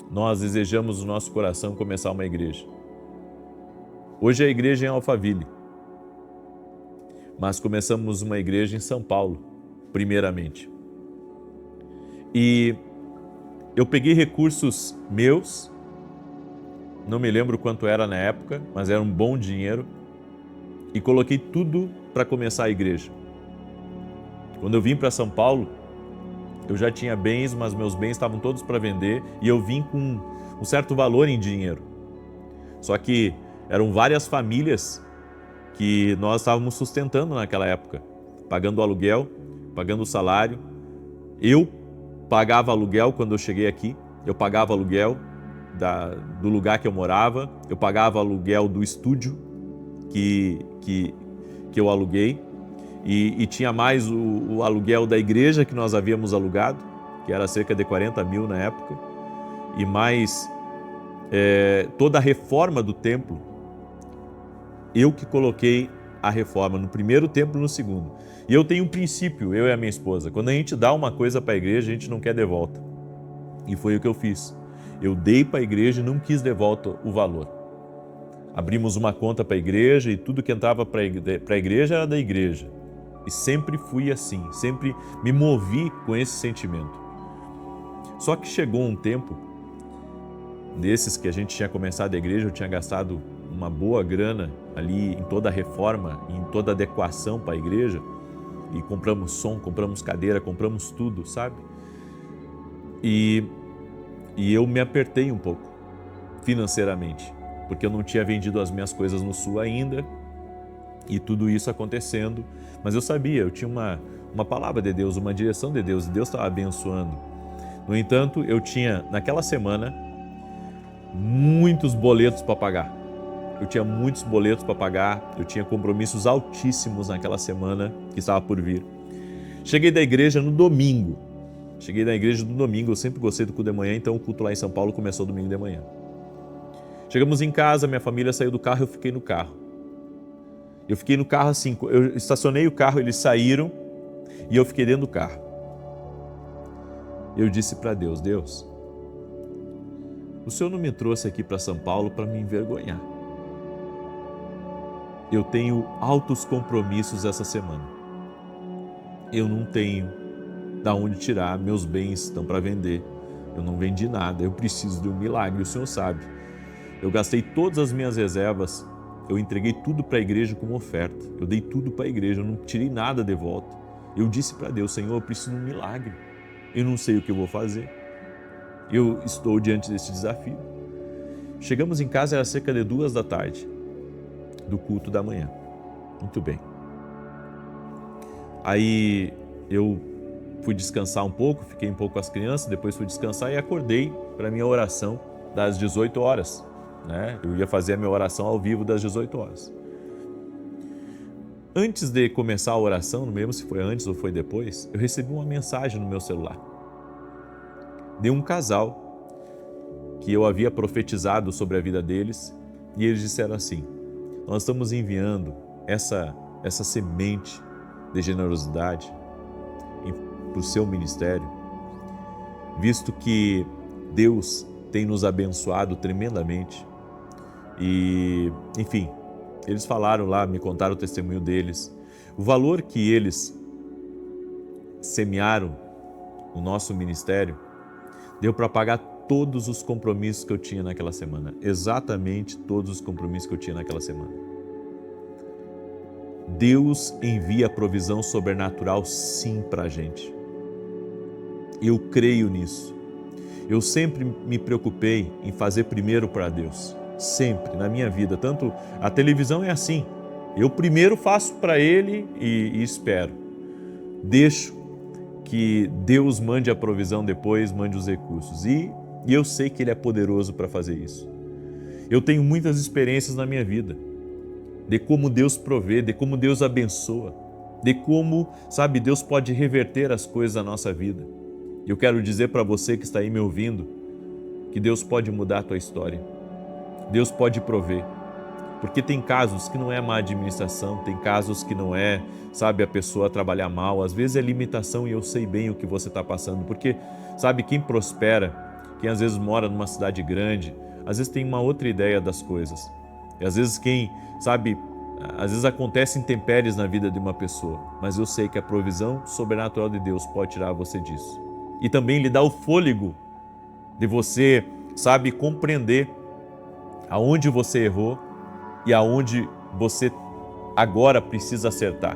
nós desejamos no nosso coração começar uma igreja. Hoje a igreja é em Alphaville, mas começamos uma igreja em São Paulo, primeiramente. E eu peguei recursos meus, não me lembro quanto era na época, mas era um bom dinheiro, e coloquei tudo para começar a igreja. Quando eu vim para São Paulo, eu já tinha bens, mas meus bens estavam todos para vender e eu vim com um certo valor em dinheiro. Só que eram várias famílias que nós estávamos sustentando naquela época, pagando o aluguel, pagando o salário. Eu pagava aluguel quando eu cheguei aqui, eu pagava aluguel do lugar que eu morava, eu pagava aluguel do estúdio que eu aluguei. E tinha mais o aluguel da igreja que nós havíamos alugado, que era cerca de 40 mil na época, e mais toda a reforma do templo. Eu que coloquei a reforma no primeiro templo e no segundo. E eu tenho um princípio, eu e a minha esposa: quando a gente dá uma coisa para a igreja, a gente não quer de volta. E foi o que eu fiz. Eu dei para a igreja e não quis de volta o valor. Abrimos uma conta para a igreja e tudo que entrava para a igreja era da igreja. E sempre fui assim, sempre me movi com esse sentimento. Só que chegou um tempo, desses que a gente tinha começado a igreja, eu tinha gastado uma boa grana ali em toda a reforma, em toda a adequação para a igreja, e compramos som, compramos cadeira, compramos tudo, sabe? E eu me apertei um pouco financeiramente, porque eu não tinha vendido as minhas coisas no Sul ainda, e tudo isso acontecendo, mas eu sabia, eu tinha uma palavra de Deus, uma direção de Deus, e Deus estava abençoando. No entanto, eu tinha, naquela semana, muitos boletos para pagar. Eu tinha muitos boletos para pagar, eu tinha compromissos altíssimos naquela semana que estava por vir. Cheguei da igreja no domingo, eu sempre gostei do culto de manhã, então o culto lá em São Paulo começou domingo de manhã. Chegamos em casa, minha família saiu do carro, eu fiquei no carro. Eu fiquei no carro assim, eu estacionei o carro, eles saíram e eu fiquei dentro do carro. Eu disse para Deus: Deus, o Senhor não me trouxe aqui para São Paulo para me envergonhar. Eu tenho altos compromissos essa semana. Eu não tenho da onde tirar, meus bens estão para vender. Eu não vendi nada, eu preciso de um milagre, o Senhor sabe. Eu gastei todas as minhas reservas, eu entreguei tudo para a igreja como oferta. Eu dei tudo para a igreja, eu não tirei nada de volta. Eu disse para Deus: Senhor, eu preciso de um milagre. Eu não sei o que eu vou fazer. Eu estou diante desse desafio. Chegamos em casa, era cerca de 2 da tarde, do culto da manhã. Muito bem. Aí eu fui descansar um pouco, fiquei um pouco com as crianças, depois fui descansar e acordei para a minha oração das 18 horas. Eu ia fazer a minha oração ao vivo das 18 horas. Antes de começar a oração, não lembro se foi antes ou foi depois, eu recebi uma mensagem no meu celular de um casal que eu havia profetizado sobre a vida deles, e eles disseram assim: nós estamos enviando essa semente de generosidade para o seu ministério, visto que Deus tem nos abençoado tremendamente. E, enfim, eles falaram lá, me contaram o testemunho deles. O valor que eles semearam no nosso ministério deu para pagar todos os compromissos que eu tinha naquela semana. Exatamente todos os compromissos que eu tinha naquela semana. Deus envia a provisão sobrenatural sim para a gente. Eu creio nisso. Eu sempre me preocupei em fazer primeiro para Deus. Sempre, na minha vida. Tanto a televisão é assim. Eu primeiro faço para Ele e espero. Deixo que Deus mande a provisão depois, mande os recursos. E eu sei que Ele é poderoso para fazer isso. Eu tenho muitas experiências na minha vida. De como Deus provê, de como Deus abençoa. De como, sabe, Deus pode reverter as coisas da nossa vida. Eu quero dizer para você que está aí me ouvindo, que Deus pode mudar a tua história. Deus pode prover. Porque tem casos que não é má administração, tem casos que não é, sabe, a pessoa trabalhar mal. Às vezes é limitação e eu sei bem o que você está passando. Porque, sabe, quem prospera, quem às vezes mora numa cidade grande, às vezes tem uma outra ideia das coisas. E às vezes quem, sabe, às vezes acontecem intempéries na vida de uma pessoa. Mas eu sei que a provisão sobrenatural de Deus pode tirar você disso. E também lhe dá o fôlego de você, sabe, compreender aonde você errou e aonde você agora precisa acertar.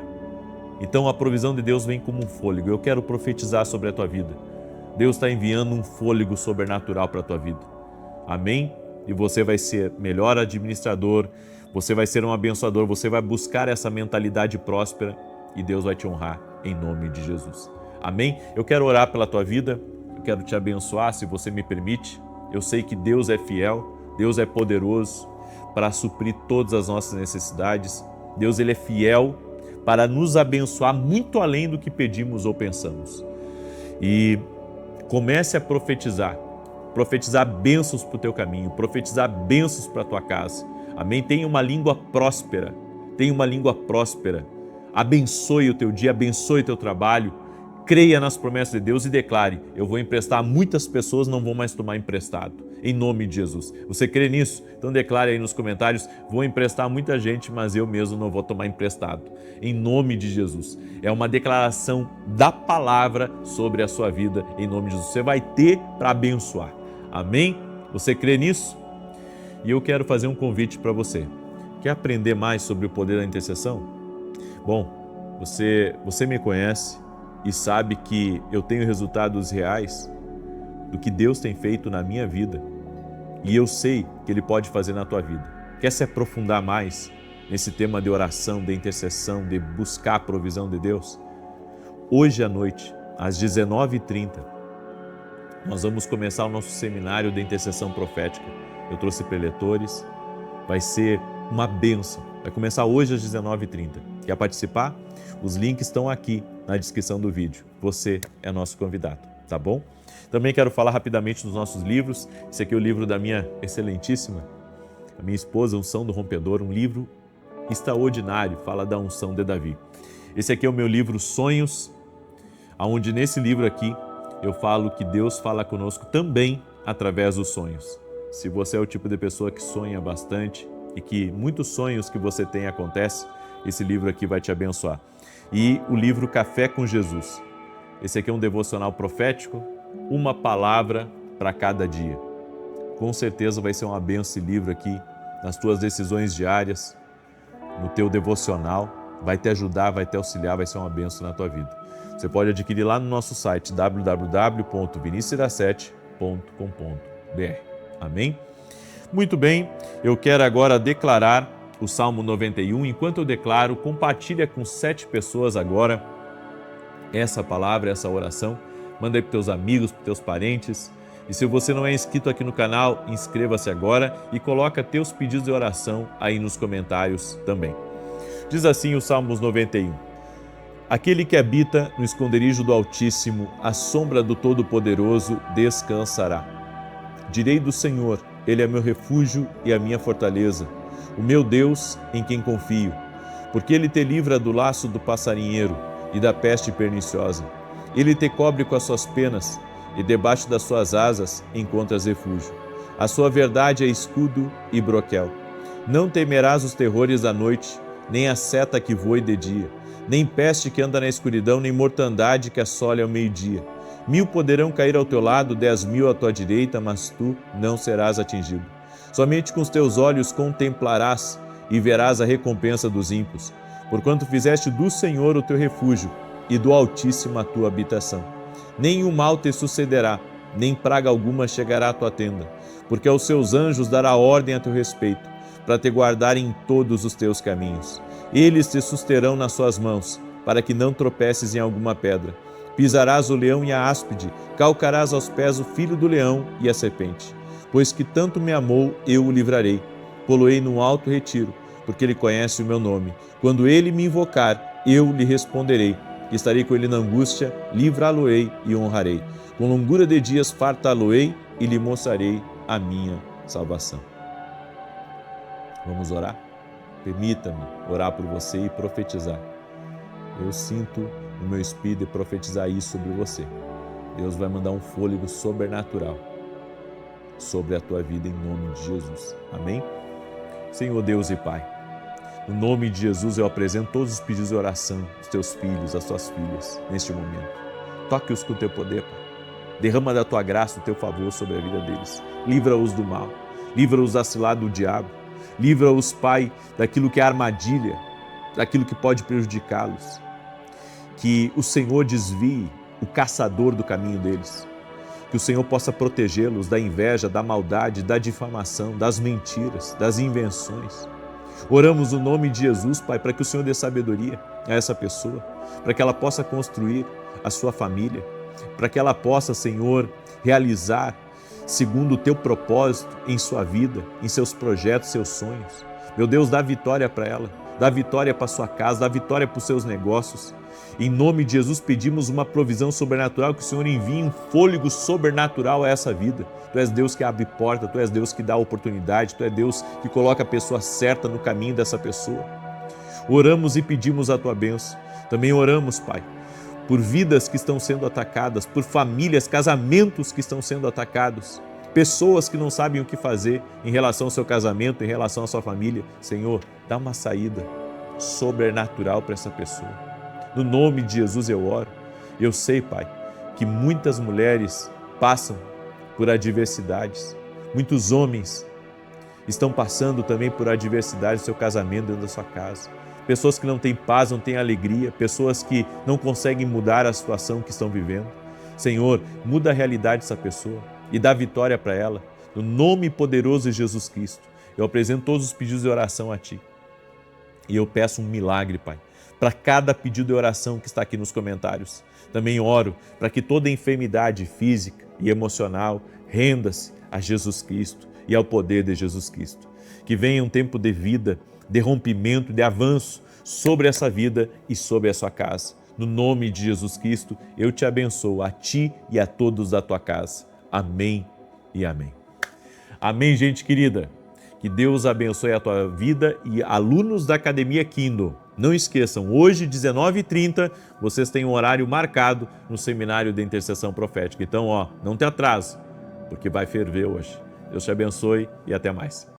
Então a provisão de Deus vem como um fôlego. Eu quero profetizar sobre a tua vida. Deus está enviando um fôlego sobrenatural para a tua vida. Amém? E você vai ser melhor administrador, você vai ser um abençoador, você vai buscar essa mentalidade próspera e Deus vai te honrar em nome de Jesus. Amém? Eu quero orar pela tua vida, eu quero te abençoar, se você me permite. Eu sei que Deus é fiel, Deus é poderoso para suprir todas as nossas necessidades. Deus, Ele é fiel para nos abençoar muito além do que pedimos ou pensamos. E comece a profetizar bênçãos para o teu caminho, profetizar bênçãos para a tua casa. Amém? Tenha uma língua próspera, Abençoe o teu dia, abençoe o teu trabalho. Creia nas promessas de Deus e declare: eu vou emprestar, muitas pessoas não vão mais tomar emprestado, em nome de Jesus. Você crê nisso? Então declare aí nos comentários: vou emprestar a muita gente, mas eu mesmo não vou tomar emprestado, em nome de Jesus. É uma declaração da palavra sobre a sua vida, em nome de Jesus. Você vai ter para abençoar. Amém? Você crê nisso? E eu quero fazer um convite para você. Quer aprender mais sobre o poder da intercessão? Bom, você me conhece e sabe que eu tenho resultados reais do que Deus tem feito na minha vida e eu sei que Ele pode fazer na tua vida. Quer se aprofundar mais nesse tema de oração, de intercessão, de buscar a provisão de Deus? Hoje à noite, às 19h30, nós vamos começar o nosso seminário de intercessão profética. Eu trouxe preletores, vai ser uma bênção. Vai começar hoje às 19h30. Quer participar? Os links estão aqui na descrição do vídeo. Você é nosso convidado, tá bom? Também quero falar rapidamente dos nossos livros. Esse aqui é o livro da minha excelentíssima, a minha esposa, Unção do Rompedor, um livro extraordinário, fala da unção de Davi. Esse aqui é o meu livro Sonhos, onde nesse livro aqui eu falo que Deus fala conosco também através dos sonhos. Se você é o tipo de pessoa que sonha bastante e que muitos sonhos que você tem acontecem, esse livro aqui vai te abençoar. E o livro Café com Jesus. Esse aqui é um devocional profético, uma palavra para cada dia. Com certeza vai ser uma bênção esse livro aqui, nas tuas decisões diárias, no teu devocional. Vai te ajudar, vai te auxiliar, vai ser uma bênção na tua vida. Você pode adquirir lá no nosso site www.vinicius17.com.br. Amém? Muito bem, eu quero agora declarar o Salmo 91. Enquanto eu declaro, compartilha com 7 pessoas agora essa palavra, essa oração. Manda aí para teus amigos, para teus parentes. E se você não é inscrito aqui no canal, inscreva-se agora e coloca teus pedidos de oração aí nos comentários também. Diz assim o Salmos 91. Aquele que habita no esconderijo do Altíssimo, à sombra do Todo-Poderoso, descansará. Direi do Senhor, Ele é meu refúgio e a minha fortaleza, o meu Deus em quem confio, porque Ele te livra do laço do passarinheiro e da peste perniciosa. Ele te cobre com as suas penas e debaixo das suas asas encontras refúgio. A sua verdade é escudo e broquel. Não temerás os terrores da noite, nem a seta que voe de dia, nem peste que anda na escuridão, nem mortandade que assole ao meio-dia. 1000 poderão cair ao teu lado, 10.000 à tua direita, mas tu não serás atingido. Somente com os teus olhos contemplarás e verás a recompensa dos ímpios, porquanto fizeste do Senhor o teu refúgio e do Altíssimo a tua habitação. Nenhum mal te sucederá, nem praga alguma chegará à tua tenda, porque aos seus anjos dará ordem a teu respeito, para te guardar em todos os teus caminhos. Eles te susterão nas suas mãos, para que não tropeces em alguma pedra. Pisarás o leão e a áspide, calcarás aos pés o filho do leão e a serpente. Pois que tanto me amou, eu o livrarei. Poloei num alto retiro, porque ele conhece o meu nome. Quando ele me invocar, eu lhe responderei. Estarei com ele na angústia, livrá-lo-ei e honrarei. Com longura de dias fartá-lo-ei e lhe mostrarei a minha salvação. Vamos orar? Permita-me orar por você e profetizar. Eu sinto no meu espírito profetizar isso sobre você. Deus vai mandar um fôlego sobrenatural sobre a tua vida em nome de Jesus. Amém? Senhor Deus e Pai, no nome de Jesus eu apresento todos os pedidos de oração dos teus filhos, das tuas filhas, neste momento. Toque-os com o teu poder, Pai. Derrama da tua graça o teu favor sobre a vida deles. Livra-os do mal, livra-os da cilada do diabo, livra-os, Pai, daquilo que é armadilha, daquilo que pode prejudicá-los. Que o Senhor desvie o caçador do caminho deles. Que o Senhor possa protegê-los da inveja, da maldade, da difamação, das mentiras, das invenções. Oramos no nome de Jesus, Pai, para que o Senhor dê sabedoria a essa pessoa, para que ela possa construir a sua família, para que ela possa, Senhor, realizar segundo o teu propósito em sua vida, em seus projetos, seus sonhos. Meu Deus, dá vitória para ela, dá vitória para sua casa, dá vitória para os seus negócios. Em nome de Jesus pedimos uma provisão sobrenatural, que o Senhor envie um fôlego sobrenatural a essa vida. Tu és Deus que abre porta, Tu és Deus que dá oportunidade, Tu és Deus que coloca a pessoa certa no caminho dessa pessoa. Oramos e pedimos a Tua bênção. Também oramos, Pai, por vidas que estão sendo atacadas, por famílias, casamentos que estão sendo atacados, pessoas que não sabem o que fazer em relação ao seu casamento, em relação à sua família. Senhor, dá uma saída sobrenatural para essa pessoa. No nome de Jesus eu oro. Eu sei, Pai, que muitas mulheres passam por adversidades, muitos homens estão passando também por adversidades no seu casamento, dentro da sua casa. Pessoas que não têm paz, não têm alegria, pessoas que não conseguem mudar a situação que estão vivendo. Senhor, muda a realidade dessa pessoa e dá vitória para ela. No nome poderoso de Jesus Cristo, eu apresento todos os pedidos de oração a Ti. E eu peço um milagre, Pai, para cada pedido de oração que está aqui nos comentários. Também oro para que toda enfermidade física e emocional renda-se a Jesus Cristo e ao poder de Jesus Cristo. Que venha um tempo de vida, de rompimento, de avanço sobre essa vida e sobre a sua casa. No nome de Jesus Cristo, eu te abençoo, a ti e a todos da tua casa. Amém e amém. Amém, gente querida. Que Deus abençoe a tua vida e alunos da Academia Kindle. Não esqueçam, hoje, 19h30, vocês têm um horário marcado no Seminário de Intercessão Profética. Então, não te atrase, porque vai ferver hoje. Deus te abençoe e até mais.